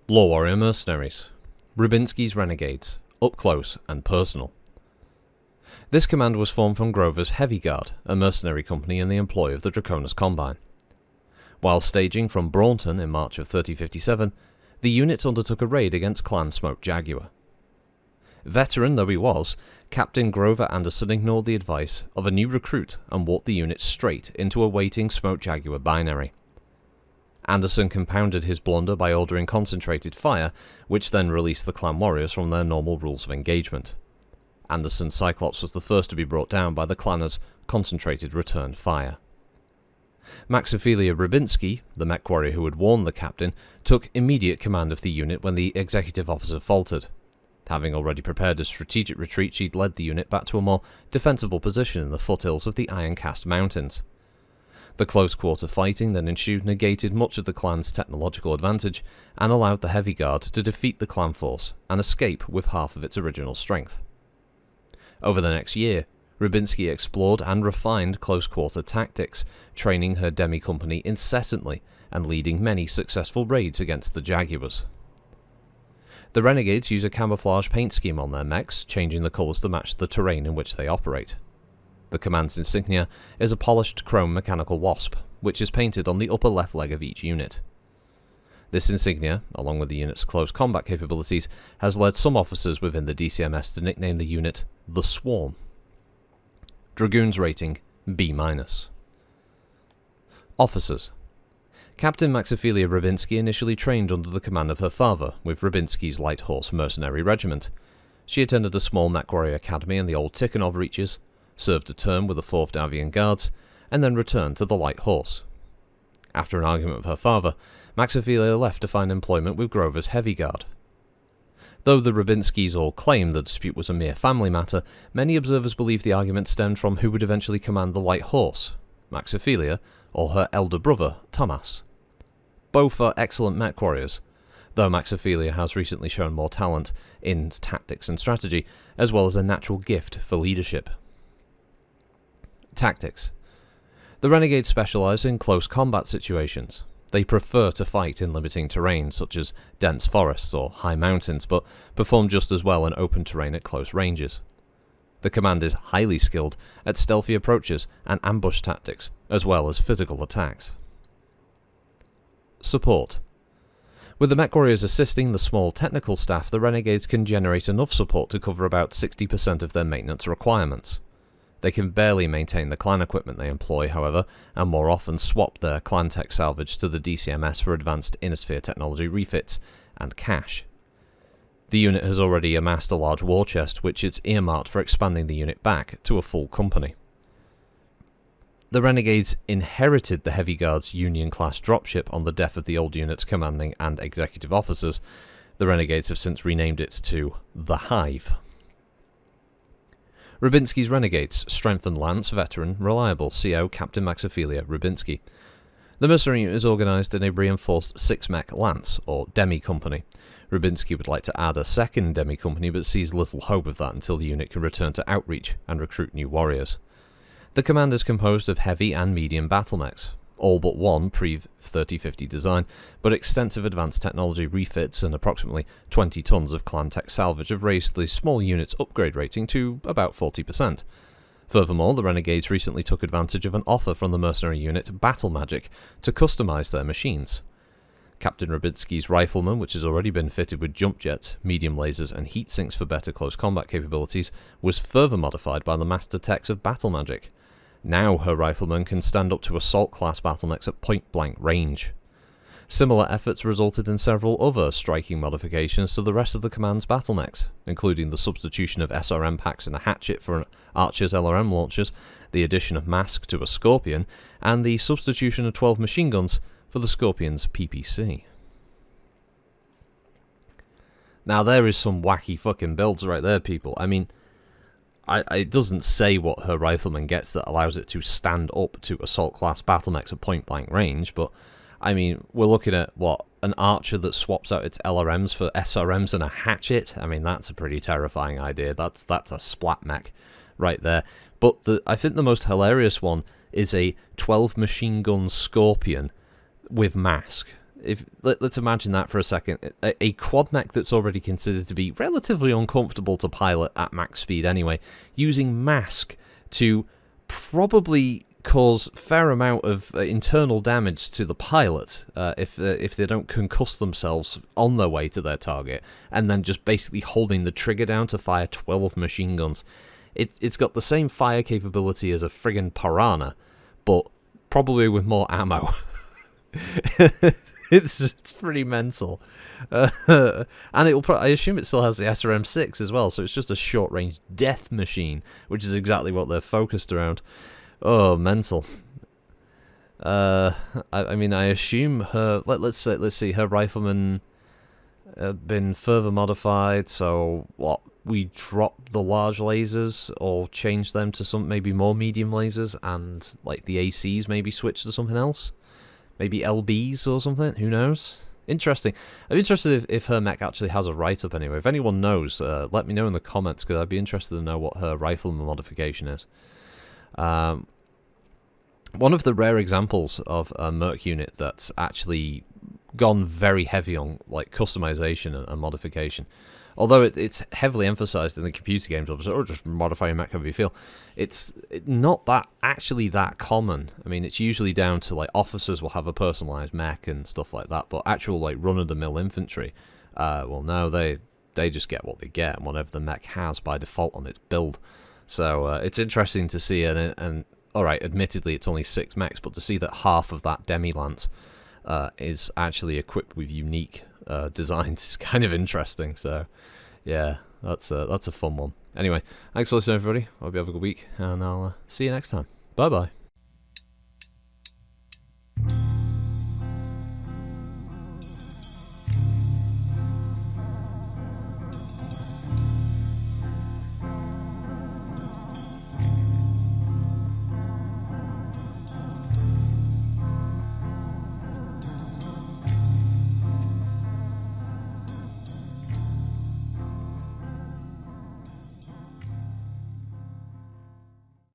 LoreWarrior Mercenaries, Rubinsky's Renegades, up close and personal. This command was formed from Grover's Heavy Guard, a mercenary company in the employ of the Draconis Combine. While staging from Braunton in March of 3057, the unit undertook a raid against Clan Smoke Jaguar. Veteran though he was, Captain Grover Anderson ignored the advice of a new recruit and walked the unit straight into a waiting Smoke Jaguar binary. Anderson compounded his blunder by ordering concentrated fire, which then released the clan warriors from their normal rules of engagement. Anderson's Cyclops was the first to be brought down by the clanner's concentrated return fire. Maxiphilia Ravinsky, the mech warrior who had warned the captain, took immediate command of the unit when the executive officer faltered. Having already prepared a strategic retreat, she'd led the unit back to a more defensible position in the foothills of the Ironcast Mountains. The close-quarter fighting that ensued negated much of the clan's technological advantage and allowed the Heavy Guard to defeat the clan force and escape with half of its original strength. Over the next year, Rubinsky explored and refined close-quarter tactics, training her demi-company incessantly and leading many successful raids against the Jaguars. The Renegades use a camouflage paint scheme on their mechs, changing the colours to match the terrain in which they operate. The command's insignia is a polished chrome mechanical wasp, which is painted on the upper left leg of each unit. This insignia, along with the unit's close combat capabilities, has led some officers within the DCMS to nickname the unit the Swarm. Dragoons rating B-. Officers. Captain Maxiphilia Rubinsky initially trained under the command of her father with Rubinsky's Light Horse Mercenary Regiment. She attended a small mech warrior academy in the old Tikhonov reaches, served a term with the 4th Davian Guards, and then returned to the Light Horse. After an argument with her father, Maxiphilia left to find employment with Grover's Heavy Guard. Though the Rubinskys all claimed the dispute was a mere family matter, many observers believe the argument stemmed from who would eventually command the Light Horse, Maxiphilia or her elder brother, Thomas. Both are excellent mech warriors, though Maxiphilia has recently shown more talent in tactics and strategy, as well as a natural gift for leadership. Tactics. The Renegades specialise in close combat situations. They prefer to fight in limiting terrain such as dense forests or high mountains, but perform just as well in open terrain at close ranges. The command is highly skilled at stealthy approaches and ambush tactics, as well as physical attacks. Support. With the mech warriors assisting the small technical staff, the Renegades can generate enough support to cover about 60% of their maintenance requirements. They can barely maintain the clan equipment they employ, however, and more often swap their clan tech salvage to the DCMS for advanced Innosphere technology refits and cash. The unit has already amassed a large war chest, which is earmarked for expanding the unit back to a full company. The Renegades inherited the Heavy Guard's Union-class dropship on the death of the old unit's commanding and executive officers. The Renegades have since renamed it to the Hive. Rubinsky's Renegades, strengthened lance, veteran, reliable, CO Captain Maxiphilia Rubinsky. The mercenary unit is organised in a reinforced 6-mech lance, or demi-company. Rubinsky would like to add a second demi-company, but sees little hope of that until the unit can return to outreach and recruit new warriors. The command is composed of heavy and medium battle mechs, all but one pre-3050 design, but extensive advanced technology refits and approximately 20 tons of clan tech salvage have raised the small unit's upgrade rating to about 40%. Furthermore, the Renegades recently took advantage of an offer from the mercenary unit Battle Magic to customize their machines. Captain Rubinsky's Rifleman, which has already been fitted with jump jets, medium lasers and heat sinks for better close combat capabilities, was further modified by the master techs of Battle Magic. Now her Rifleman can stand up to assault-class battlemechs at point-blank range. Similar efforts resulted in several other striking modifications to the rest of the command's battlemechs, including the substitution of SRM packs and a hatchet for Archer's LRM launchers, the addition of Mask to a Scorpion, and the substitution of 12 machine guns for the Scorpion's PPC. Now there is some wacky fucking builds right there, people. I mean, it doesn't say what her Rifleman gets that allows it to stand up to assault-class battlemechs at point-blank range, but, I mean, we're looking at, what, an Archer that swaps out its LRMs for SRMs and a hatchet? I mean, that's a pretty terrifying idea. That's a splat mech right there. But I think the most hilarious one is a 12 machine gun Scorpion with Mask. Let's imagine that for a second. A quad mech that's already considered to be relatively uncomfortable to pilot at max speed anyway, using mask to probably cause fair amount of internal damage to the pilot if they don't concuss themselves on their way to their target, and then just basically holding the trigger down to fire 12 machine guns. It's got the same fire capability as a friggin' piranha, but probably with more ammo. It's pretty mental. And I assume it still has the SRM-6 as well, so it's just a short-range death machine, which is exactly what they're focused around. Oh, mental. I mean, I assume her... Let's see, her rifleman had been further modified, so what? We drop the large lasers or change them to some maybe more medium lasers, and like the ACs maybe switch to something else? Maybe LBs or something? Who knows? Interesting. I'm interested if her mech actually has a write-up anyway. If anyone knows, let me know in the comments, because I'd be interested to know what her rifleman modification is. One of the rare examples of a Merc unit that's actually gone very heavy on like customization and modification. Although it's heavily emphasized in the computer games, obviously, or just modify your mech however you feel. It's not actually that common. I mean, it's usually down to, like, officers will have a personalized mech and stuff like that, but actual, like, run-of-the-mill infantry, well, no, they just get what they get, and whatever the mech has by default on its build. So, it's interesting to see, and alright, admittedly, it's only 6 mechs, but to see that half of that demi-lance is actually equipped with unique designs is kind of interesting. So yeah, that's a fun one. Anyway, thanks for listening, everybody. Hope you have a good week, and I'll see you next time. Bye bye.